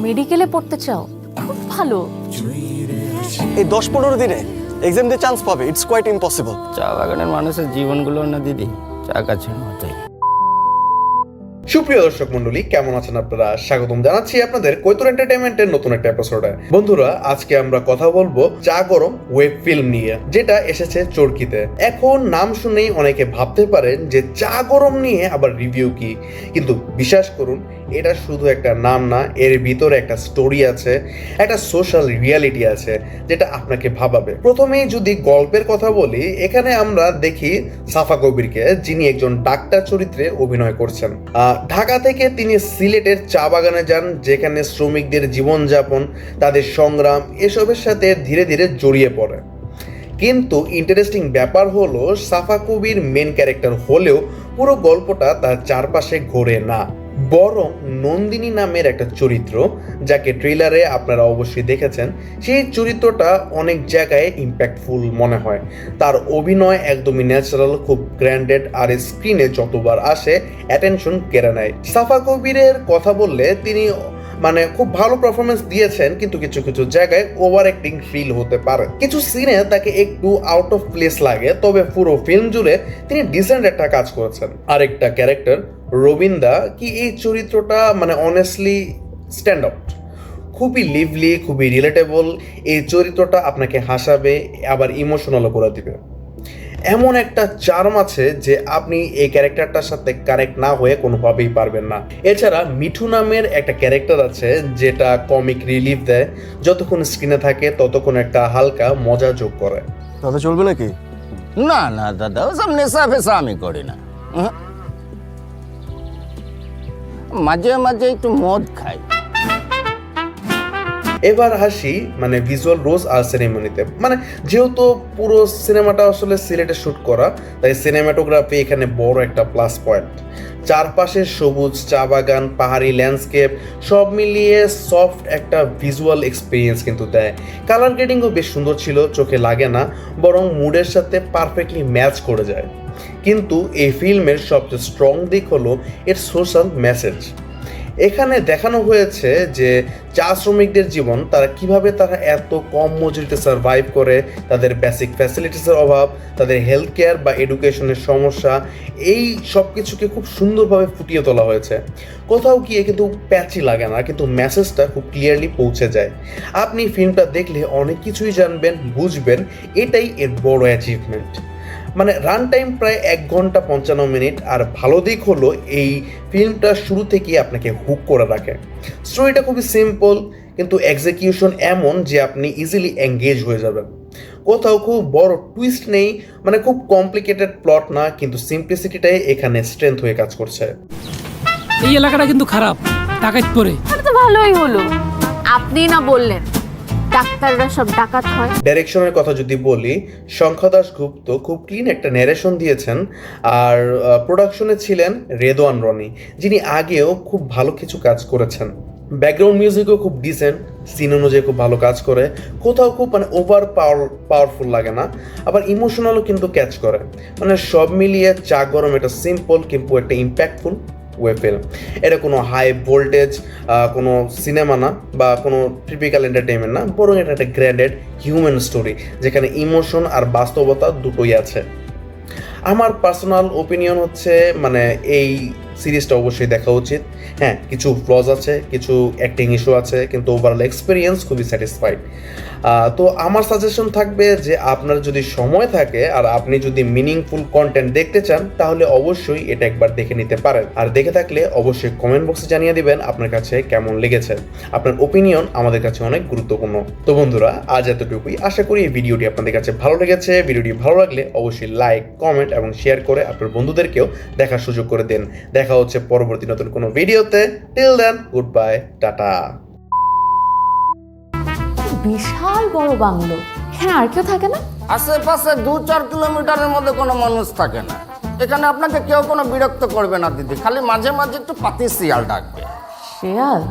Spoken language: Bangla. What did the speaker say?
মেডিকেলে পড়তে চাও? খুব ভালো। এই 10-15 দিনে এক্সাম দিয়ে চান্স পাবে, ইটস কোয়াইট ইম্পসিবল। চা বাগানের মানুষের জীবনগুলো না দিদি চা গাছের মতোই। সুপ্রিয় দর্শক মন্ডলী, কেমন আছেন আপনারা? স্বাগতম জানাচ্ছি আপনাদের কৈতুর এন্টারটেইনমেন্টের নতুন একটা এপিসোডে। বন্ধুরা, আজকে আমরা কথা বলবো চা গরম ওয়েব ফিল্ম নিয়ে, যেটা এসেছে চরকিতে। এখন নাম শুনেই অনেকে ভাবতে পারেন যে চা গরম নিয়ে আবার রিভিউ কি, কিন্তু বিশ্বাস করুন এটা শুধু একটা নাম না, এর ভিতরে একটা স্টোরি আছে, একটা সোশ্যাল রিয়ালিটি আছে যেটা আপনাকে ভাবাবে। প্রথমেই যদি গল্পের কথা বলি, এখানে আমরা দেখি সাফা কবিরকে, যিনি একজন ডাক্তার চরিত্রে অভিনয় করছেন। ঢাকা থেকে তিনি সিলেটের চা বাগানে যান, যেখানে শ্রমিকদের জীবনযাপন, তাদের সংগ্রাম এসবের সাথে ধীরে ধীরে জড়িয়ে পড়ে। কিন্তু ইন্টারেস্টিং ব্যাপার হলো, সাফা কবির মেন ক্যারেক্টার হলেও পুরো গল্পটা তার চারপাশে ঘোরে না, বরং নন্দিনী নামের একটা চরিত্র, যাকে ট্রেলারে আপনারা অবশ্যই দেখেছেন। সেই চরিত্রটা অনেক জায়গায় ইম্প্যাক্টফুল মনে হয়। তার অভিনয় একদমই ন্যাচারাল, খুব গ্র্যান্ডেড, আর স্ক্রিনে যতবার আসে অ্যাটেনশন কেড়ে নেয়। সাফা কবিরের কথা বললে তিনি খুব ভালো পারফরমেন্স দিয়েছেন, কিন্তু কিছু কিছু জায়গায় ওভার অ্যাক্টিং ফিল হতে পারে। কিছু সিনে তাকে একটু আউট অফ প্লেস লাগে, তবে পুরো ফিল্ম জুড়ে তিনি ডিসেন্ট একটা কাজ করেছেন। আরেকটা ক্যারেক্টার রবিন্দা, কি এই চরিত্রটা অনেস্টলি স্ট্যান্ড আউট, খুবই লিভলি, খুবই রিলেটেবল। এই চরিত্রটা আপনাকে হাসাবে, আবার ইমোশনালও করে দিবে। এমন একটা চার্ম আছে যে আপনি এই ক্যারেক্টারটার সাথে কানেক্ট না হয়ে কোনোভাবেই পারবেন না। এছাড়া মিঠু নামের একটা ক্যারেক্টার আছে যেটা কমিক রিলিফ দেয়, যতক্ষণ স্ক্রিনে থাকে ততক্ষণ একটা হালকা মজা যোগ করে। দাদা চলবে নাকি? না না দাদা, ওসব নেশা ফেশা আমি করি না। মাঝে মাঝে একটু মদ খাই। এবার হাসি ভিজুয়াল রোজ আর সেরেমনিতে। যেহেতু পুরো সিনেমাটা আসলে সিলেটে শুট করা, তাই সিনেমাটোগ্রাফি এখানে বড় একটা প্লাস পয়েন্ট। চারপাশে সবুজ, চা বাগান, পাহাড়ি ল্যান্ডস্কেপ সব মিলিয়ে সফট একটা ভিজুয়াল এক্সপিরিয়েন্স কিন্তু দেয়। কালার গ্রেডিংও বেশ সুন্দর ছিল, চোখে লাগে না, বরং মুডের সাথে পারফেক্টলি ম্যাচ করে যায়। কিন্তু এই ফিল্মের সবচেয়ে স্ট্রং দিক হলো এর সোশ্যাল মেসেজ। এখানে দেখানো হয়েছে যে চা শ্রমিকদের জীবন, তারা এত কম মজুরিতে সার্ভাইভ করে, তাদের বেসিক ফ্যাসিলিটিসের অভাব, তাদের হেলথ কেয়ার বা এডুকেশনের সমস্যা, এই সব কিছুকে খুব সুন্দরভাবে ফুটিয়ে তোলা হয়েছে। কোথাও গিয়ে কিন্তু প্যাচি লাগে না, কিন্তু মেসেজটা খুব ক্লিয়ারলি পৌঁছে যায়। আপনি ফিল্মটা দেখলে অনেক কিছুই জানবেন, বুঝবেন, এটাই এর বড় অ্যাচিভমেন্ট। রান টাইম প্রায় 1 ঘন্টা 55 মিনিট। আর ভালো দিক হলো এই ফিল্মটা শুরু থেকেই আপনাকে হুক করে রাখে। স্টোরিটা খুবই সিম্পল, কিন্তু এক্সিকিউশন এমন যে আপনি ইজিলি এঙ্গেজ হয়ে যাবেন। কোথাও খুব বড় টুইস্ট নেই, খুব কমপ্লিকেটেড প্লট না, কিন্তু সিম্পলিসিটিটাই এখানে স্ট্রেংথ হয়ে কাজ করছে। এই এলাকাটা কিন্তু খারাপ, ডাকাত পড়ে। তো ভালোই হলো, আপনি না বললেন ডাক্তাররা সব ডাকাত হয়। ডাইরেকশনের কথা যদি বলি, শঙ্খা দাশগুপ্ত খুব ক্লিন একটা ন্যারেশন দিয়েছেন। আর প্রোডাকশনে ছিলেন রেদওয়ান রনি, যিনি আগেও খুব ভালো কিছু কাজ করেছেন। ব্যাকগ্রাউন্ড মিউজিকও খুব ডিসেন্ট, সিন অনুযায়ী খুব ভালো কাজ করে। কোথাও খুব ওভার পাওয়ারফুল লাগে না, আবার ইমোশনালও কিন্তু ক্যাচ করে। সব মিলিয়ে চা গরম একটা সিম্পল কিন্তু একটা ইম্প্যাক্টফুল ওয়েব ফিল্ম। এটা কোনো হাই ভোল্টেজ কোনো সিনেমা না, বা কোনো টিপিক্যাল এন্টারটেইনমেন্ট না, বরং এটা একটা গ্র্যান্ডেড হিউম্যান স্টোরি, যেখানে ইমোশন আর বাস্তবতা দুটোই আছে। আমার পার্সোনাল ওপিনিয়ন হচ্ছে এই সিরিজটা অবশ্যই দেখা উচিত। হ্যাঁ, কিছু ফ্লজ আছে, কিছু অ্যাক্টিং ইস্যু আছে, কিন্তু ওভারঅল এক্সপিরিয়েন্স খুবই স্যাটিসফাইড। তো আমার সাজেশন থাকবে যে আপনার যদি সময় থাকে আর আপনি যদি মিনিংফুল কন্টেন্ট দেখতে চান, তাহলে অবশ্যই এটা একবার দেখে নিতে পারেন। আর দেখে থাকলে অবশ্যই কমেন্ট বক্সে জানিয়ে দিবেন আপনার কাছে কেমন লেগেছে। আপনার ওপিনিয়ন আমাদের কাছে অনেক গুরুত্বপূর্ণ। তো বন্ধুরা, আজ এতটুকুই। আশা করি এই ভিডিওটি আপনাদের কাছে ভালো লেগেছে। ভিডিওটি ভালো লাগলে অবশ্যই লাইক, কমেন্ট এবং শেয়ার করে আপনার বন্ধুদেরকেও দেখার সুযোগ করে দিন। দেখা হচ্ছে পরবর্তী নতুন কোনো ভিডিওতে। Till then, good bye, tata. বিশাল বড় বাংলো, এখানে আর কেউ থাকে না? আশেপাশে 2-4 কিলোমিটারের মধ্যে কোনো মানুষ থাকে না। এখানে আপনাকে কেউ কোনো বিরক্ত করবে না দিদি, খালি মাঝে মাঝে একটু পাতি শিয়াল ডাকবে। শিয়াল?